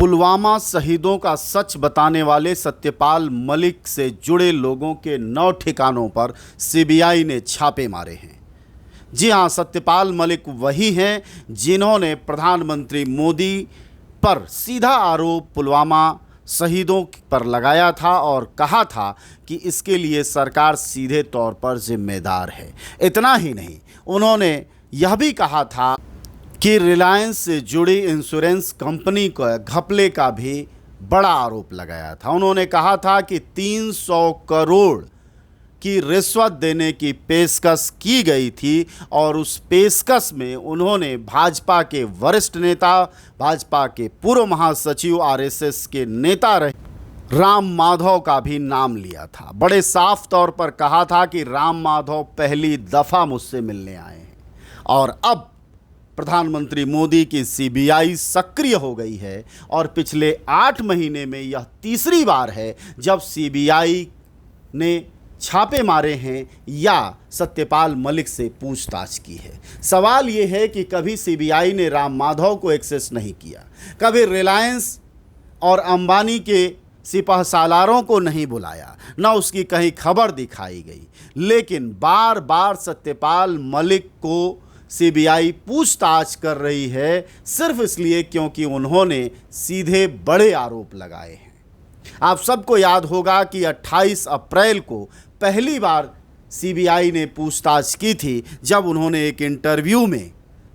पुलवामा शहीदों का सच बताने वाले सत्यपाल मलिक से जुड़े लोगों के 9 ठिकानों पर सीबीआई ने छापे मारे हैं। जी हां, सत्यपाल मलिक वही हैं जिन्होंने प्रधानमंत्री मोदी पर सीधा आरोप पुलवामा शहीदों पर लगाया था और कहा था कि इसके लिए सरकार सीधे तौर पर जिम्मेदार है। इतना ही नहीं, उन्होंने यह भी कहा था कि रिलायंस से जुड़ी इंश्योरेंस कंपनी को घपले का भी बड़ा आरोप लगाया था। उन्होंने कहा था कि 300 करोड़ की रिश्वत देने की पेशकश की गई थी और उस पेशकश में उन्होंने भाजपा के वरिष्ठ नेता, भाजपा के पूर्व महासचिव, आरएसएस के नेता रहे राम माधव का भी नाम लिया था। बड़े साफ तौर पर कहा था कि राम माधव पहली दफ़ा मुझसे मिलने आए हैं और अब प्रधानमंत्री मोदी की सीबीआई सक्रिय हो गई है और पिछले 8 महीने में यह तीसरी बार है जब सीबीआई ने छापे मारे हैं या सत्यपाल मलिक से पूछताछ की है। सवाल ये है कि कभी सीबीआई ने राम माधव को एक्सेस नहीं किया, कभी रिलायंस और अंबानी के सिपहसालारों को नहीं बुलाया, न उसकी कहीं खबर दिखाई गई, लेकिन बार बार सत्यपाल मलिक को सीबीआई पूछताछ कर रही है सिर्फ इसलिए क्योंकि उन्होंने सीधे बड़े आरोप लगाए हैं। आप सबको याद होगा कि 28 अप्रैल को पहली बार सीबीआई ने पूछताछ की थी जब उन्होंने एक इंटरव्यू में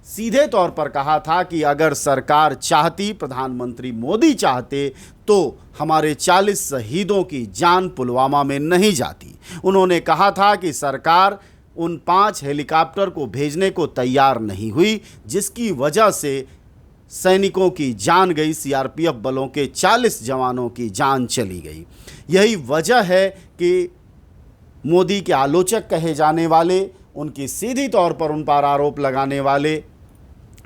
सीधे तौर पर कहा था कि अगर सरकार चाहती, प्रधानमंत्री मोदी चाहते तो हमारे 40 शहीदों की जान पुलवामा में नहीं जाती। उन्होंने कहा था कि सरकार उन 5 हेलीकॉप्टर को भेजने को तैयार नहीं हुई, जिसकी वजह से सैनिकों की जान गई, सीआरपीएफ बलों के 40 जवानों की जान चली गई। यही वजह है कि मोदी के आलोचक कहे जाने वाले, उनकी सीधी तौर पर उन पर आरोप लगाने वाले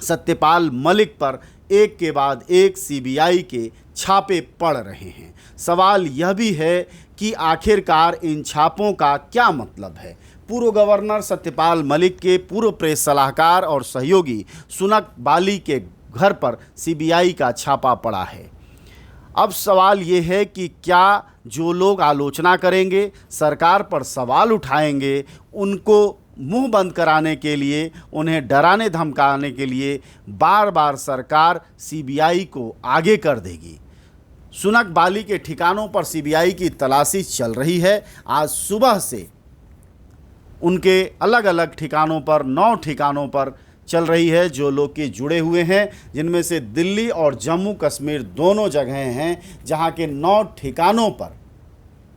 सत्यपाल मलिक पर एक के बाद एक सीबीआई के छापे पड़ रहे हैं। सवाल यह भी है कि आखिरकार इन छापों का क्या मतलब है। पूर्व गवर्नर सत्यपाल मलिक के पूर्व प्रेस सलाहकार और सहयोगी सुनक बाली के घर पर सीबीआई का छापा पड़ा है। अब सवाल ये है कि क्या जो लोग आलोचना करेंगे, सरकार पर सवाल उठाएंगे, उनको मुंह बंद कराने के लिए, उन्हें डराने धमकाने के लिए बार बार सरकार सीबीआई को आगे कर देगी। सुनक बाली के ठिकानों पर सीबीआई की तलाशी चल रही है। आज सुबह से उनके अलग अलग ठिकानों पर 9 ठिकानों पर चल रही है जो लोग के जुड़े हुए हैं, जिनमें से दिल्ली और जम्मू कश्मीर दोनों जगहें हैं जहां के 9 ठिकानों पर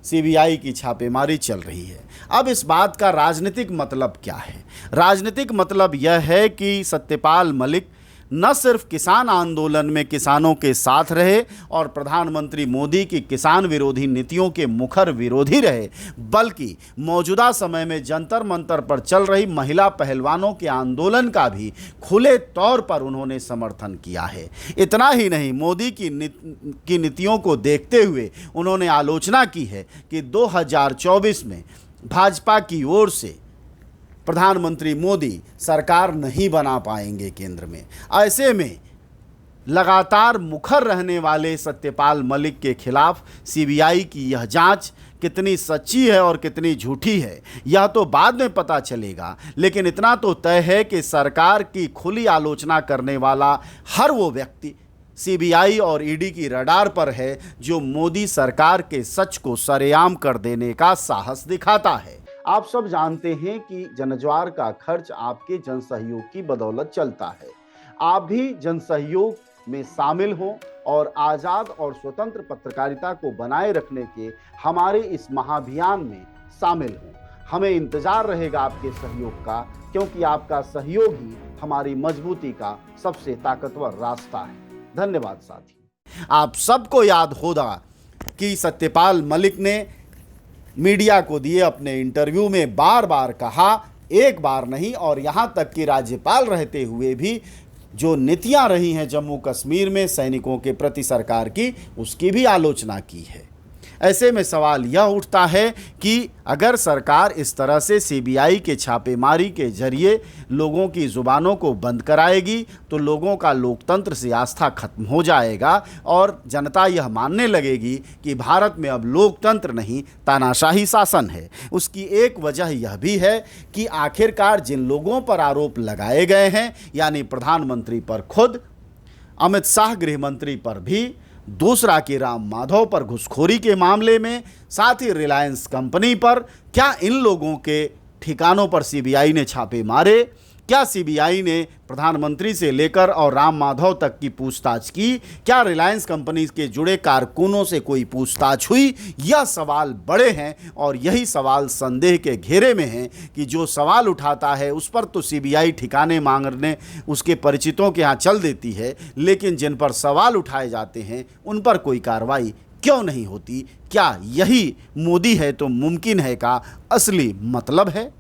सीबीआई की छापेमारी चल रही है। अब इस बात का राजनीतिक मतलब क्या है? राजनीतिक मतलब यह है कि सत्यपाल मलिक न सिर्फ किसान आंदोलन में किसानों के साथ रहे और प्रधानमंत्री मोदी की किसान विरोधी नीतियों के मुखर विरोधी रहे, बल्कि मौजूदा समय में जंतर मंतर पर चल रही महिला पहलवानों के आंदोलन का भी खुले तौर पर उन्होंने समर्थन किया है। इतना ही नहीं, मोदी की नीतियों को देखते हुए उन्होंने आलोचना की है कि 2024 में भाजपा की ओर से प्रधानमंत्री मोदी सरकार नहीं बना पाएंगे केंद्र में। ऐसे में लगातार मुखर रहने वाले सत्यपाल मलिक के खिलाफ सीबीआई की यह जांच कितनी सच्ची है और कितनी झूठी है यह तो बाद में पता चलेगा, लेकिन इतना तो तय है कि सरकार की खुली आलोचना करने वाला हर वो व्यक्ति सीबीआई और ईडी की रडार पर है जो मोदी सरकार के सच को सरेआम कर देने का साहस दिखाता है। आप सब जानते हैं कि जनज्वार का खर्च आपके जनसहयोग की बदौलत चलता है। आप भी जनसहयोग में शामिल हों और आज़ाद और स्वतंत्र पत्रकारिता को बनाए रखने के हमारे इस महाअभियान में शामिल हों। हमें इंतजार रहेगा आपके सहयोग का, क्योंकि आपका सहयोग ही हमारी मजबूती का सबसे ताकतवर रास्ता है। धन्यवाद साथी। आप सबको याद होगा कि सत्यपाल मलिक ने मीडिया को दिए अपने इंटरव्यू में बार बार कहा, एक बार नहीं और यहाँ तक कि राज्यपाल रहते हुए भी जो नीतियाँ रही हैं जम्मू कश्मीर में सैनिकों के प्रति सरकार की, उसकी भी आलोचना की है। ऐसे में सवाल यह उठता है कि अगर सरकार इस तरह से सीबीआई के छापेमारी के जरिए लोगों की जुबानों को बंद कराएगी तो लोगों का लोकतंत्र से आस्था खत्म हो जाएगा और जनता यह मानने लगेगी कि भारत में अब लोकतंत्र नहीं तानाशाही शासन है। उसकी एक वजह यह भी है कि आखिरकार जिन लोगों पर आरोप लगाए गए हैं, यानी प्रधानमंत्री पर खुद, अमित शाह गृह मंत्री पर भी, दूसरा कि राम माधव पर घुसखोरी के मामले में, साथ ही रिलायंस कंपनी पर, क्या इन लोगों के ठिकानों पर सीबीआई ने छापे मारे? क्या सीबीआई ने प्रधानमंत्री से लेकर और राम माधव तक की पूछताछ की? क्या रिलायंस कंपनी के जुड़े कारकुनों से कोई पूछताछ हुई? यह सवाल बड़े हैं और यही सवाल संदेह के घेरे में हैं कि जो सवाल उठाता है उस पर तो सीबीआई ठिकाने मांगने उसके परिचितों के यहाँ चल देती है, लेकिन जिन पर सवाल उठाए जाते हैं उन पर कोई कार्रवाई क्यों नहीं होती? क्या यही मोदी है तो मुमकिन है का असली मतलब है?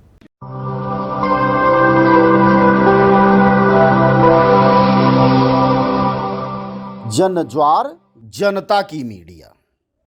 जन ज्वार, जनता की मीडिया।